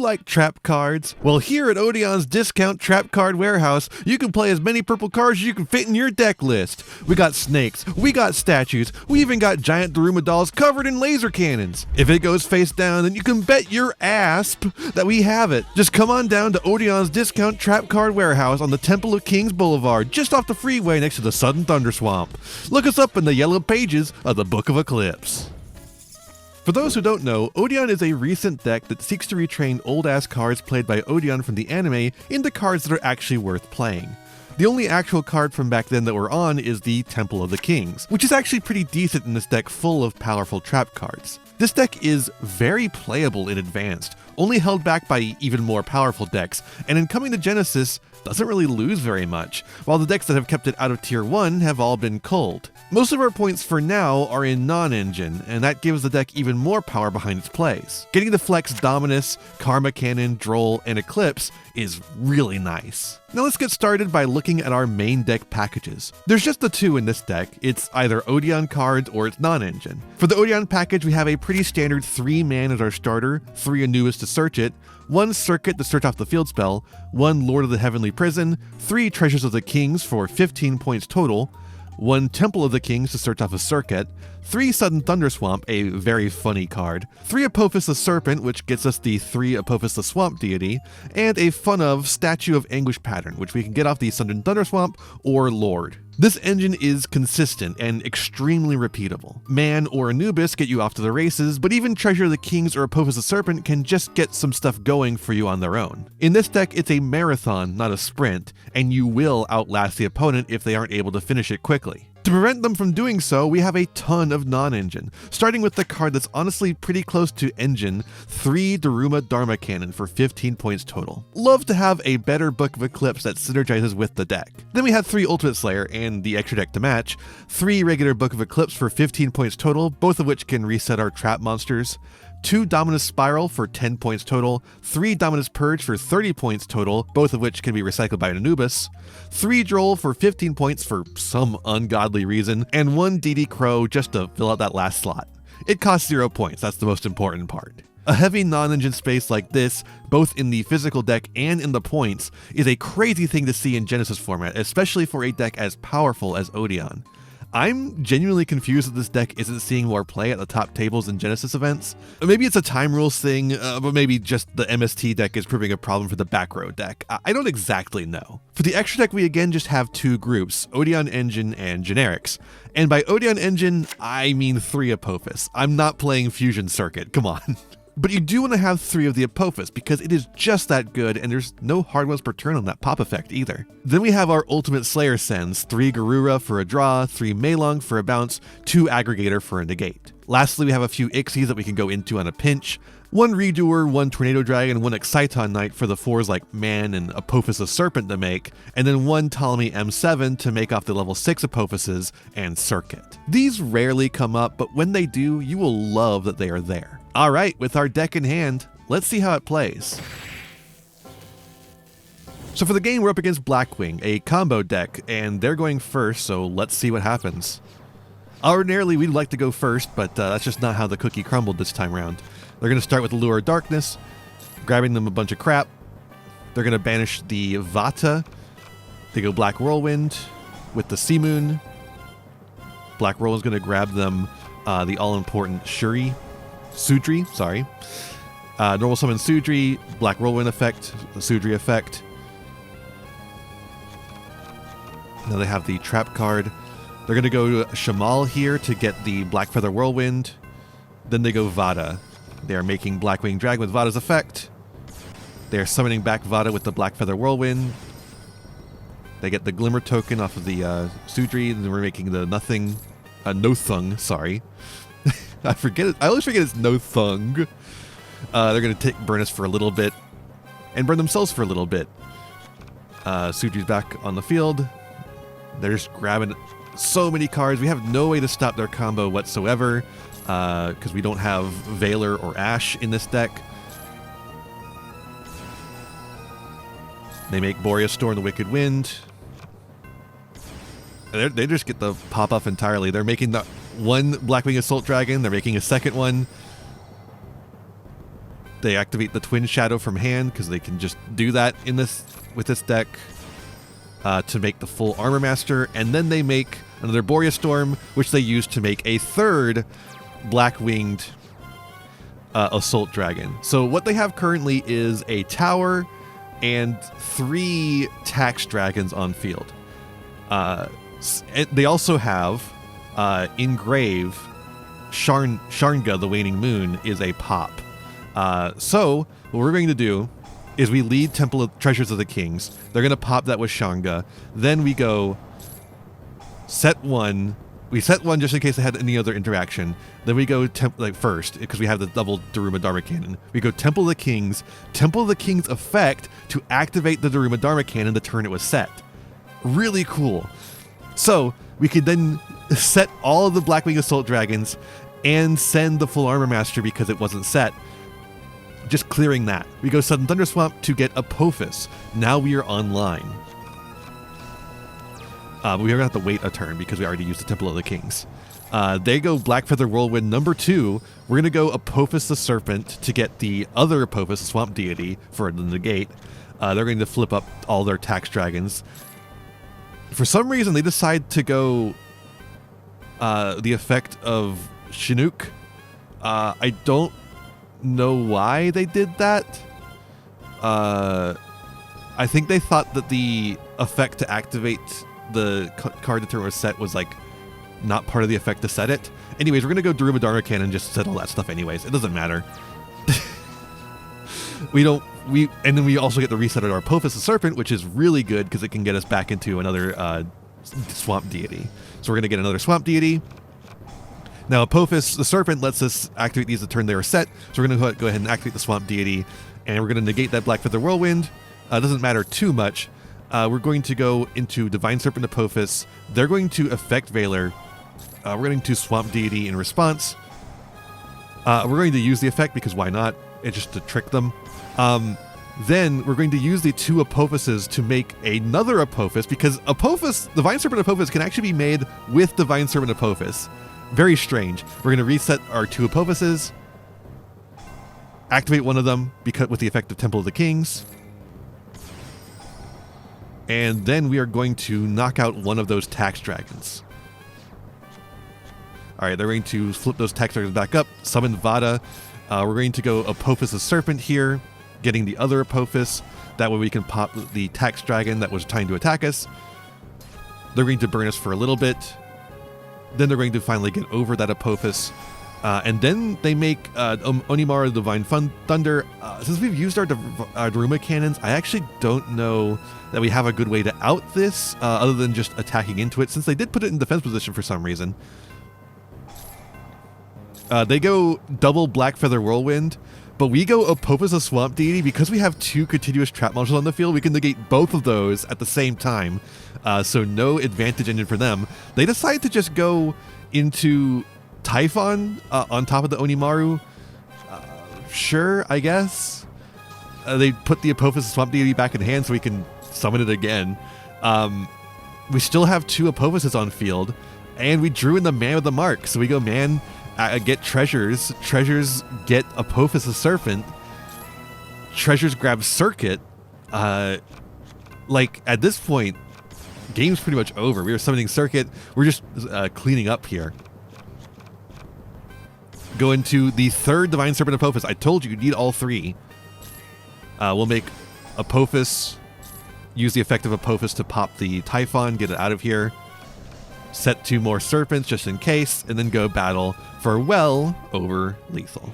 like trap cards? Well, here at Odion's Discount Trap Card Warehouse, you can play as many purple cards as you can fit in your deck list. We got snakes, we got statues, we even got giant Daruma dolls covered in laser cannons. If it goes face down, then you can bet your asp that we have it. Just come on down to Odion's Discount Trap Card Warehouse on the Temple of Kings Boulevard, just off the freeway next to the Sudden Thunder Swamp. Look us up in the yellow pages of the Book of Eclipse. For those who don't know, Odion is a recent deck that seeks to retrain old-ass cards played by Odion from the anime into cards that are actually worth playing. The only actual card from back then that we're on is the Temple of the Kings, which is actually pretty decent in this deck full of powerful trap cards. This deck is very playable in Advanced, only held back by even more powerful decks, and in coming to Genesys, doesn't really lose very much, while the decks that have kept it out of Tier 1 have all been culled. Most of our points for now are in non-engine, and that gives the deck even more power behind its plays. Getting to flex Dominus, Karma Cannon, Droll, and Eclipse is really nice. Now let's get started by looking at our main deck packages. There's just the two in this deck. It's either Odion cards or it's non-engine. For the Odion package, we have a pretty standard 3-man as our starter, 3 Anubis to search it, 1 Circuit to search off the field spell, 1 Lord of the Heavenly Prison, 3 Treasures of the Kings for 15 points total, 1 Temple of the Kings to search off a Circuit, 3 Sudden Thunder Swamp, a very funny card, 3 Apophis the Serpent, which gets us the 3 Apophis the Swamp deity, and a fun of Statue of Anguish pattern, which we can get off the Sudden Thunder Swamp or Lord. This engine is consistent and extremely repeatable. Man or Anubis get you off to the races, but even Treasure of the Kings or Apophis the Serpent can just get some stuff going for you on their own. In this deck, it's a marathon, not a sprint, and you will outlast the opponent if they aren't able to finish it quickly. To prevent them from doing so, we have a ton of non-engine, starting with the card that's honestly pretty close to engine, 3 Daruma Dharma Cannon for 15 points total. Love to have a better Book of Eclipse that synergizes with the deck. Then we have 3 Ultimate Slayer and the extra deck to match, 3 regular Book of Eclipse for 15 points total, both of which can reset our trap monsters, 2 Dominus Spiral for 10 points total, 3 Dominus Purge for 30 points total, both of which can be recycled by an Anubis, 3 Droll for 15 points for some ungodly reason, and 1 DD Crow just to fill out that last slot. It costs 0 points, that's the most important part. A heavy non-engine space like this, both in the physical deck and in the points, is a crazy thing to see in Genesys format, especially for a deck as powerful as Odion. I'm genuinely confused that this deck isn't seeing more play at the top tables in Genesys events. Maybe it's a time rules thing, but maybe just the MST deck is proving a problem for the back row deck. I don't exactly know. For the extra deck, we again just have 2 groups, Odion Engine and Generics. And by Odion Engine, I mean 3 Apophis. I'm not playing Fusion Circuit, come on. But you do want to have 3 of the Apophis because it is just that good and there's no hard ones per turn on that pop effect either. Then we have our Ultimate Slayer sends, 3 Garura for a draw, 3 Meilong for a bounce, 2 Aggregator for a negate. Lastly, we have a few Ixies that we can go into on a pinch, 1 Redoer, 1 Tornado Dragon, 1 Exciton Knight for the 4s like Man and Apophis the Serpent to make, and then 1 Ptolemy M7 to make off the level 6 Apophises and Circuit. These rarely come up, but when they do, you will love that they are there. Alright, with our deck in hand, let's see how it plays. So for the game, we're up against Blackwing, a combo deck, and they're going first, so let's see what happens. Ordinarily, we'd like to go first, but that's just not how the cookie crumbled this time around. They're going to start with Lure of Darkness, grabbing them a bunch of crap. They're going to banish the Vata. They go Black Whirlwind with the Sea Moon. Black Whirlwind's going to grab them the all-important Sudri, sorry. Normal summon Sudri, Black Whirlwind effect, the Sudri effect. Now they have the trap card. They're going to go Shamal here to get the Black Feather Whirlwind. Then they go Vata. They are making Blackwing Dragon with Vata's effect. They are summoning back Vata with the Black Feather Whirlwind. They get the Glimmer token off of the Sudri, and then we're making the Nothung, sorry. I forget it. I always forget it's Nothung. They're going to burn us for a little bit and burn themselves for a little bit. Sudri's back on the field. They're just grabbing so many cards. We have no way to stop their combo whatsoever because we don't have Valor or Ash in this deck. They make Boreas Storm the Wicked Wind. They just get the pop off entirely. They're making the 1 Blackwing Assault Dragon. They're making a second one. They activate the Twin Shadow from hand because they can just do that in this with this deck to make the full Armor Master, and then they make another Boreas Storm, which they use to make a third black-winged Assault Dragon. So what they have currently is a tower and 3 Tax Dragons on field. They also have Engrave Sharnga, the Waning Moon, is a pop. So what we're going to do is we lead Temple of Treasures of the Kings. They're going to pop that with Sharnga. Then we go set 1. We set 1 just in case they had any other interaction. Then we go first, because we have the double Daruma Dharma Cannon. We go Temple of the Kings. Temple of the Kings effect to activate the Daruma Dharma Cannon the turn it was set. Really cool. So we could then set all of the Blackwing Assault Dragons and send the full Armor Master because it wasn't set. Just clearing that. We go Sudden Thunder Swamp to get Apophis. Now we are online. We are going to have to wait a turn because we already used the Temple of the Kings. They go Blackfeather Whirlwind number 2. We're going to go Apophis the Serpent to get the other Apophis, the Swamp Deity, for the negate. They're going to flip up all their Tax Dragons. For some reason, they decide to go the effect of Chinook. I don't know why they did that. I think they thought that the effect to activate the card the turn was set was like not part of the effect to set it. Anyways, we're gonna go Daruma Dharma Cannon and just set all that stuff anyways. It doesn't matter. And then we also get the reset of our Apophis the Serpent, which is really good because it can get us back into another Swamp Deity. So we're gonna get another Swamp Deity. Now Apophis the Serpent lets us activate these the turn they were set. So we're gonna go ahead and activate the Swamp Deity, and we're gonna negate that Blackfeather Whirlwind. Doesn't matter too much. We're going to go into Divine Serpent Apophis. They're going to affect Valor. We're going to Swamp Deity in response. We're going to use the effect because why not? It's just to trick them. Then we're going to use the 2 Apophises to make another Apophis because Apophis, Divine Serpent Apophis can actually be made with Divine Serpent Apophis. Very strange. We're going to reset our 2 Apophises, activate one of them because with the effect of Temple of the Kings. And then we are going to knock out one of those Tax Dragons. Alright, they're going to flip those Tax Dragons back up, summon Vada. We're going to go Apophis the Serpent here, getting the other Apophis. That way we can pop the Tax Dragon that was trying to attack us. They're going to burn us for a little bit. Then they're going to finally get over that Apophis. And then they make Onimaru Divine Thunder. Since we've used our Daruma Cannons, I actually don't know that we have a good way to out this other than just attacking into it, since they did put it in defense position for some reason. They go double Blackfeather Whirlwind, but we go Apophis the Swamp Deity. Because we have 2 continuous trap modules on the field, we can negate both of those at the same time. So no advantage engine for them. They decide to just go into Typhon on top of the Onimaru. Sure, I guess. They put the Apophis Swamp Deity back in hand so we can summon it again. We still have 2 Apophises on field, and we drew in the Man with the Mark. So we go Man, get Treasures. Treasures get Apophis the Serpent. Treasures grab Circuit. Like, at this point, game's pretty much over. We were summoning Circuit. We're just cleaning up here. Go into the 3rd Divine Serpent Apophis. I told you need all 3. We'll make Apophis, use the effect of Apophis to pop the Typhon, get it out of here. Set 2 more Serpents just in case, and then go battle for well over lethal.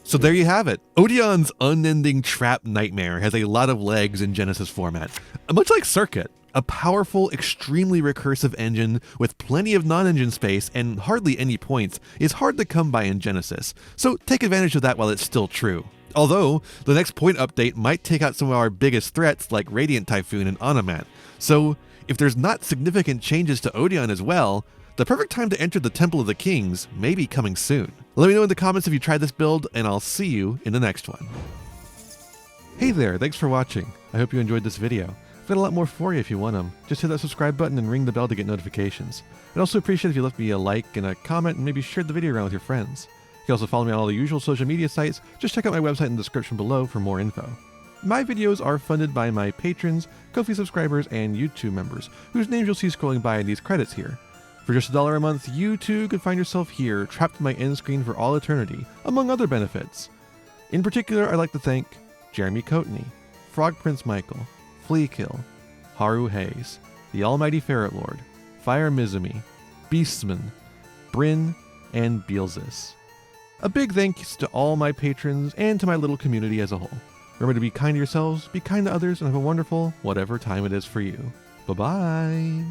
So there you have it. Odion's Unending Trap Nightmare has a lot of legs in Genesys format. Much like Circuit, a powerful, extremely recursive engine with plenty of non-engine space and hardly any points is hard to come by in Genesys, so take advantage of that while it's still true. Although, the next point update might take out some of our biggest threats like Radiant Typhoon and Onomat, so if there's not significant changes to Odion as well, the perfect time to enter the Temple of the Kings may be coming soon. Let me know in the comments if you tried this build, and I'll see you in the next one. Hey there, thanks for watching. I hope you enjoyed this video. I've got a lot more for you if you want them. Just hit that subscribe button and ring the bell to get notifications. I'd also appreciate if you left me a like and a comment and maybe shared the video around with your friends. can also follow me on all the usual social media sites. Just check out my website in the description below for more info. My videos are funded by my patrons, Ko-fi subscribers, and YouTube members, whose names you'll see scrolling by in these credits here. For just $1 a month, you too could find yourself here, trapped in my end screen for all eternity, among other benefits. In particular, I'd like to thank Jeremy Coatney, Frog Prince Michael, Fleakill, Haru Hayes, the Almighty Ferret Lord, Fire Mizumi, Beastman, Bryn, and Beelzis. A big thanks to all my patrons and to my little community as a whole. Remember to be kind to yourselves, be kind to others, and have a wonderful whatever time it is for you. Bye-bye!